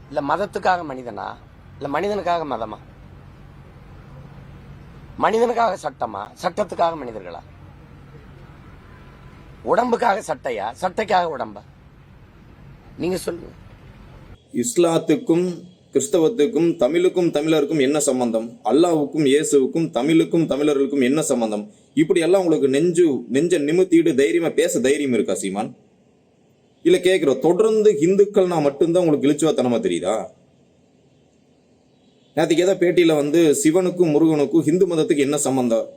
இல்ல மதத்துக்காக மனிதனா, இல்ல மனிதனுக்காக மதமா? மனிதனுக்காக சட்டமா, சட்டத்துக்காக மனிதர்களா? உடம்புக்காக சட்டையா, சட்டைக்காக உடம்பா? நீங்க சொல்லுங்க. இஸ்லாத்துக்கும் கிறிஸ்தவத்துக்கும் தமிழுக்கும் தமிழருக்கும் என்ன சம்பந்தம்? அல்லாவுக்கும் இயேசுவுக்கும் தமிழுக்கும் தமிழர்களுக்கும் என்ன சம்பந்தம்? இப்படி எல்லாம் உங்களுக்கு நெஞ்ச நிமித்திட்டு தைரியமா பேச தைரியம் இருக்கா சீமான்? இல்ல கேட்கிறோம், தொடர்ந்து ஹிந்துக்கள்னா மட்டும்தான் உங்களுக்கு இழிச்சுவாத்தனமா தெரியுதா? நேற்றுக்கு ஏதோ பேட்டியில சிவனுக்கும் முருகனுக்கும் ஹிந்து மதத்துக்கு என்ன சம்பந்தம்?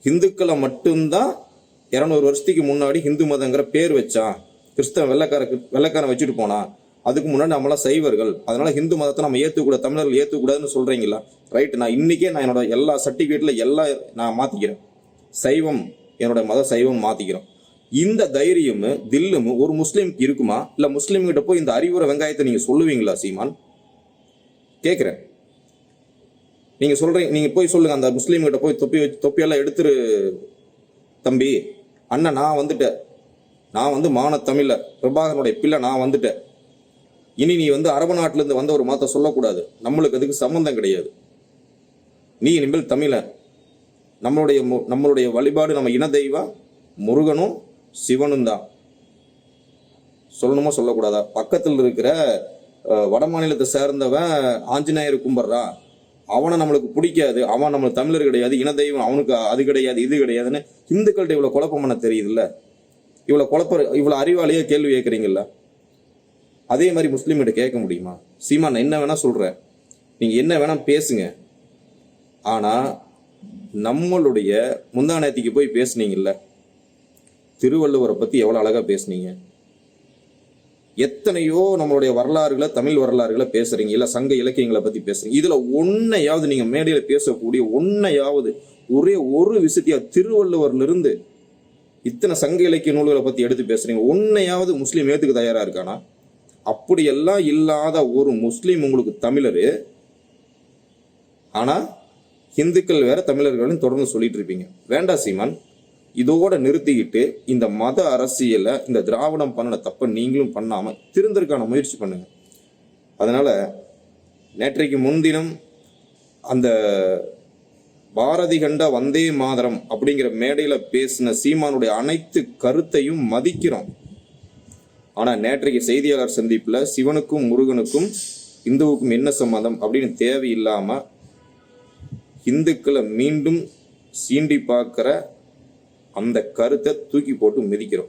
ஹிந்துக்களை மட்டும்தான் 200 வருஷத்துக்கு முன்னாடி ஹிந்து மதங்கிற பேர் வச்சான். கிறிஸ்தவன் வெள்ளக்காரன் வச்சுட்டு போனா. அதுக்கு முன்னாடி நம்மளாம் சைவர்கள், அதனால ஹிந்து மதத்தை நம்ம ஏற்றுக்கூடாது, தமிழர்கள் ஏற்றுக்கூடாதுன்னு சொல்றீங்களா? ரைட், நான் இன்னைக்கே நான் என்னோட எல்லா சர்டிஃபிகேட்ல எல்லாம் நான் மாத்திக்கிறேன். சைவம், என்னோட மத சைவம் மாத்திக்கிறோம். இந்த தைரியம் தில்லும் ஒரு முஸ்லீமுக்கு இருக்குமா? இல்ல முஸ்லீம் கிட்ட போய் இந்த அறிவுரை வெங்காயத்தை நீங்க சொல்லுவீங்களா சீமான்? கேட்குறேன். நீங்க சொல்றீங்க, நீங்க போய் சொல்லுங்க அந்த முஸ்லீம் கிட்ட போய் தொப்பியெல்லாம் எடுத்துரு தம்பி, அண்ணன் நான் வந்துட்டேன், நான் மான தமிழ பிரபாகரனுடைய பிள்ளை, நான் வந்துட்டேன். இனி நீ அரபு நாட்டிலிருந்து வந்த ஒரு மாத்த சொல்லக்கூடாது, நம்மளுக்கு அதுக்கு சம்பந்தம் கிடையாது. நீ இனிமேல் தமிழன். நம்மளுடைய வழிபாடு, நம்ம இன தெய்வம் முருகனும் சிவனும் தான். சொல்லணுமா சொல்லக்கூடாதா? பக்கத்தில் இருக்கிற வட மாநிலத்தை சேர்ந்தவன் ஆஞ்சநேயர் கும்பிட்றான், அவனை நம்மளுக்கு பிடிக்காது, அவன் நம்மளுக்கு தமிழர் கிடையாது, இன தெய்வம் அவனுக்கு அது கிடையாது இது கிடையாதுன்னு இந்துக்கள்கிட்ட இவ்வளோ குழப்பம் பண்ண தெரியுதுல்ல? இவ்வளோ அறிவாளியே கேள்வி கேட்குறீங்கல்ல? அதே மாதிரி முஸ்லீம்கிட்ட கேட்க முடியுமா? சீமான் என்ன வேணா சொல்கிறேன், நீங்கள் என்ன வேணா பேசுங்க. ஆனால் நம்மளுடைய முந்தானத்துக்கு போய் பேசுனீங்கல்ல, திருவள்ளுவரை பற்றி எவ்வளோ அழகாக பேசுனீங்க. எத்தனையோ நம்மளுடைய வரலாறுகளை, தமிழ் வரலாறுகளை பேசுறீங்க, இல்லை சங்க இலக்கியங்களை பற்றி பேசுறீங்க. இதில் ஒன்னையாவது நீங்கள் மேடையில் பேசக்கூடிய ஒன்னையாவது ஒரே ஒரு விஷயத்தையா திருவள்ளுவர்லேருந்து இத்தனை சங்க இலக்கிய நூல்களை பற்றி எடுத்து பேசுறீங்க, ஒன்னையாவது முஸ்லீம் ஏற்றுக்க தயாராக இருக்கானா? அப்படியெல்லாம் இல்லாத ஒரு முஸ்லீம் உங்களுக்கு தமிழர், ஆனால் இந்துக்கள் வேற தமிழர்கள்னு தொடர்ந்து சொல்லிட்டு இருப்பீங்க. வேண்டாம் சீமான், இதோட நிறுத்திக்கிட்டு இந்த மத அரசியலை, இந்த திராவிடம் பண்ணின தப்பை நீங்களும் பண்ணாமல் திருந்தற்கான முயற்சி பண்ணுங்க. அதனால நேற்றைக்கு முன்தினம் அந்த பாரதி கண்ட வந்தே மாதரம் அப்படிங்கிற மேடையில் பேசின சீமானுடைய அனைத்து கருத்தையும் மதிக்கிறோம். ஆனால் நேற்றைக்கு செய்தியாளர் சந்திப்பில் சிவனுக்கும் முருகனுக்கும் இந்துவுக்கும் என்ன சம்மந்தம் அப்படின்னு தேவையில்லாமல் இந்துக்களை மீண்டும் சீண்டி பார்க்குற அந்த கருத்தை தூக்கி போட்டு மிதிக்கிறோம்.